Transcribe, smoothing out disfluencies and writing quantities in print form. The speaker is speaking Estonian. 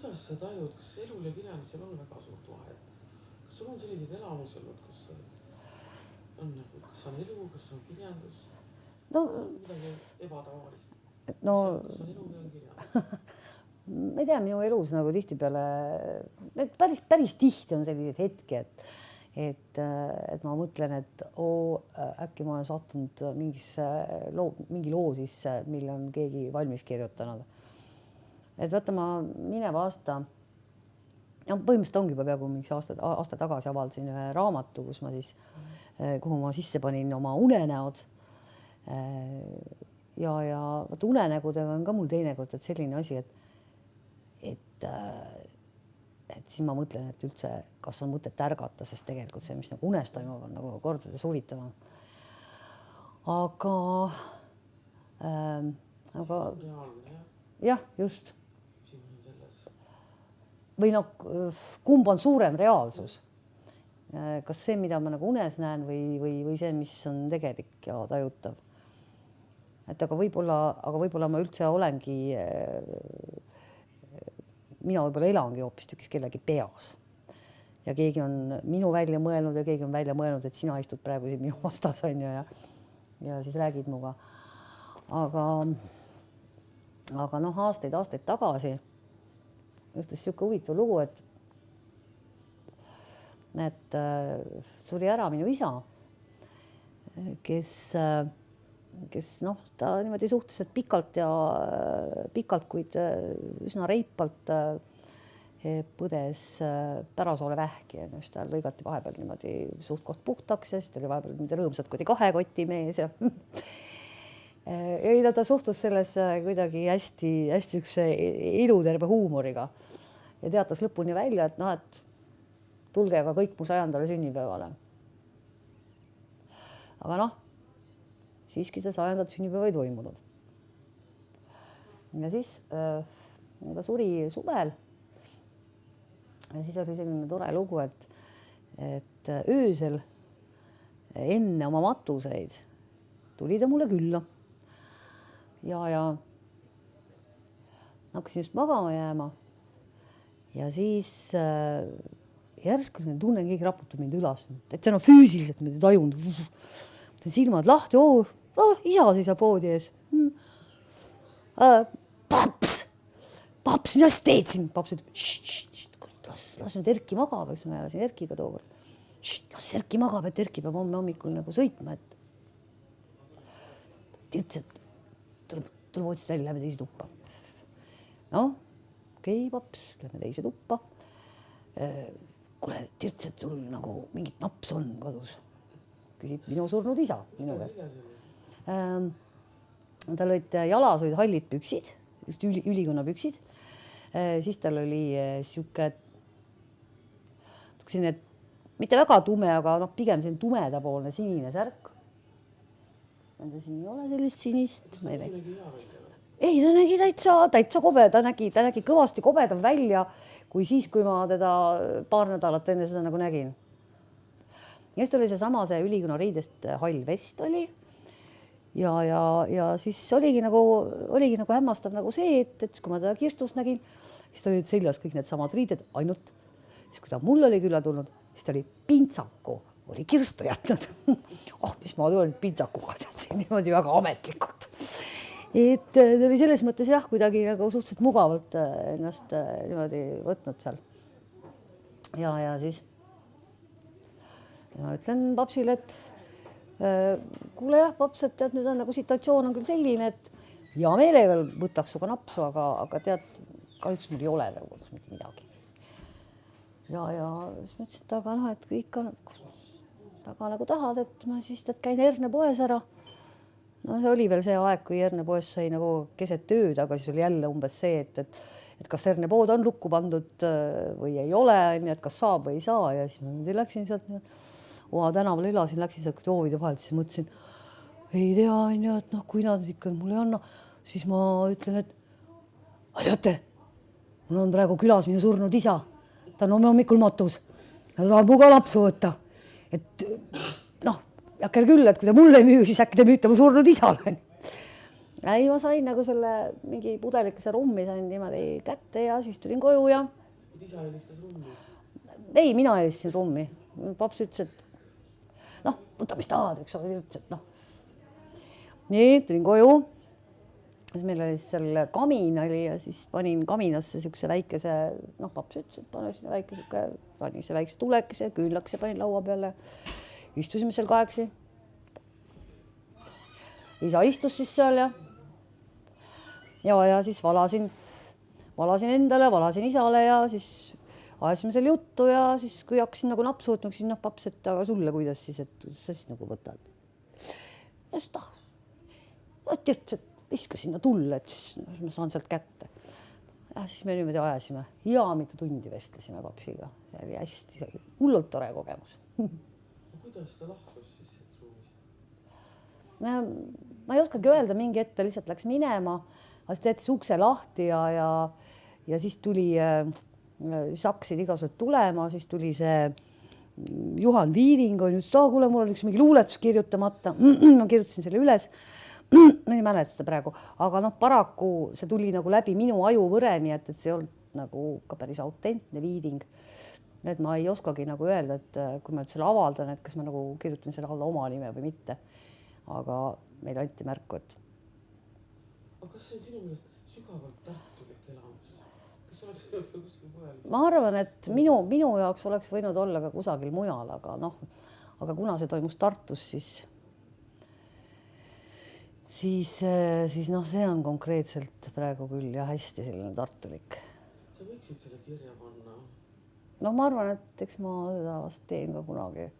kuidas sa tajud, kas elul ja kirjandusel on väga suurt vahet? Kas sul on selliseid elamusi olnud, kas on elu, kas on kirjandus? No, midagi ebatavalist. No, kas on elu või on kirjandus? Ma ei tea, minu elus nagu tihtipeale, päris tihti on selliseid hetki, et ma mõtlen, et äkki ma olen sattunud mingi loo sisse, mille on keegi valmis kirjutanud. Et vaata, ma mineva aasta, põhimõtteliselt ongi juba peaaegu mingi aasta tagasi avaldasin ühe raamatu, kus ma siis, kuhu ma sisse panin oma unenäod. Ja vaata, unenägudega on ka mul teinekord, et selline asi, et siis ma mõtlen, et üldse, kas on mõtet ärgata, sest tegelikult see, mis nagu unes toimub, on nagu kordades huvitavam. Aga jah, just. Või kumb on suurem reaalsus? Kas see, mida ma nagu unes näen või see, mis on tegelik ja tajutav? Et aga võib-olla ma üldse olengi mina võib-olla elangi hoopis tükis kellegi peas ja keegi on minu välja mõelnud ja keegi on välja mõelnud, et sina istud praegu siin minu vastas on ju ja siis räägid muga. Aga aastaid tagasi juhtus siuke huvitav lugu, et suri ära minu isa, kes ta niimoodi suhteliselt pikalt, kuid üsna reipalt põdes pärasoolevähki. Ta lõigati vahepeal niimoodi suht koht puhtaks ja siis ta oli vahepeal niimoodi rõõmsad kuidagi kahekoti mees ja ta suhtus selles kuidagi hästi üks iluterve huumoriga ja teatas lõpuni välja, et et tulge aga kõik mu 100. sünnipäevale. Aga siiski ta 100. sünnipäeva ei toimunud. Ja siis ta suri suvel. Ja siis oli selline tore lugu, et öösel enne oma matuseid tuli ta mulle külla. Ja hakkasin just magama jääma. Ja siis järsku tunnen, keegi raputab mind ülas. Et see on füüsiliselt mind tajunud. Silmad lahti, isa seisab poodi ees. Paps, mida sa teed siin? Paps ütleb, las nüüd Erki magab, eks ma elasin Erkiga tookord. Las Erki magab, et Erki peab homme hommikul nagu sõitma, et tirts, et tuleb otsist välja, lähme teise tuppa. Okei, paps, lähme teise tuppa. Kuule, tirts, et sul nagu mingit naps on kodus. Küsib minu surnud isa minu käest. Tal olid jalas olid hallid püksid, ülikonna püksid. Siis tal oli siuke, mitte väga tume, aga pigem selline tumedapoolne sinine särk. Siin ei ole sellist sinist. Ei, ta nägi täitsa kobe, ta nägi kõvasti kobedam välja kui siis, kui ma teda paar nädalat enne seda nagu nägin. Ja siis oli see ülikonna riidest hall vest oli. Ja siis oligi nagu hämmastav nagu see, et kui ma teda kirstus nägin, siis ta olid seljas kõik need samad riided, ainult siis kui ta mul oli külla tulnud, siis ta oli pintsaku, oli kirstu jätnud. Mis ma tulen pintsakuga siin niimoodi väga ametlikult. Et ta oli selles mõttes jah, kuidagi nagu suhteliselt mugavalt ennast niimoodi võtnud seal. Ja siis ma ütlen papsile, et kuule jah, paps, et tead, nüüd on nagu situatsioon on küll selline, et hea meelega võtaks suga napsu, aga tead, kahjuks mul ei ole nagu mitte midagi. Ja siis ma ütlesin, et aga et kui ikka nagu tahad, et ma siis käin Erne poes ära. See oli veel see aeg, kui Erne poes sai nagu keset tööd, aga siis oli jälle umbes see, et kas Erne pood on lukku pandud või ei ole, et kas saab või ei saa. Ja siis ma läksin sealt tänaval elasin, läksin sealt hoovide vahelt, siis mõtlesin, ei tea, et kui nad ikka mul ei anna, siis ma ütlen, et teate, mul on praegu külas minu surnud isa. Ta on homme hommikul matus ja ta tahab muga lapsu võtta. Et jakkel küll, et kui ta mulle ei müü, siis äkki te müüte mu surnud isale. ei, ma sain nagu selle mingi pudelikese rummi sain niimoodi kätte ja siis tulin koju ja Et isa helistas rummi. ei, mina helistasin rummi. Paps ütles, et noh, võta mis tahad, eks ole, ütles, et noh. Nii, tulin koju. Siis meil oli seal kamin oli ja siis panin kaminasse siukse väikese, noh, paps ütles, et pane sinna väike siuke, panin see väikse tulekese, küünlakese panin laua peale. Istusime seal kahekesi. Isa istus siis seal ja siis valasin endale, valasin isale ja siis ajasime seal juttu ja siis kui hakkasin nagu napsu võtma, küsin, noh, paps, et aga sulle kuidas siis, et sa siis nagu võtad. Ja siis ütles, et viska sinna tulle, et siis ma saan sealt kätte. Ja siis me niimoodi ajasime ja mitu tundi vestlesime papsiga. See oli hästi hullult tore kogemus. Kuidas ta lahkus siis ruumist? Ma ei oskagi öelda, mingi ette lihtsalt läks minema, aga siis jättis ukse lahti ja siis tuli, siis hakkasid igasugused tulema, siis tuli see Juhan Viiring on just, kuule, mul on üks mingi luuletus kirjutamata, ma kirjutasin selle üles, ma ei mäleta seda praegu, aga noh, paraku see tuli nagu läbi minu ajuvõreni, et see ei olnud nagu ka päris autentne Viiring. Et ma ei oskagi nagu öelda, et kui ma nüüd selle avaldan, et kas ma nagu kirjutan selle alla oma nime või mitte. Aga meil anti märku, et... Aga kas see on sinu meelest sügavalt tartulik elamus? Kas oleks võinud ka kuskil mujal? Ma arvan, et minu jaoks oleks võinud olla ka kusagil mujal, aga kuna see toimus Tartus, siis noh, see on konkreetselt praegu küll ja hästi selline tartulik. Sa võiksid selle kirja panna? No ma arvan, et eks ma seda vast teen ka kunagi.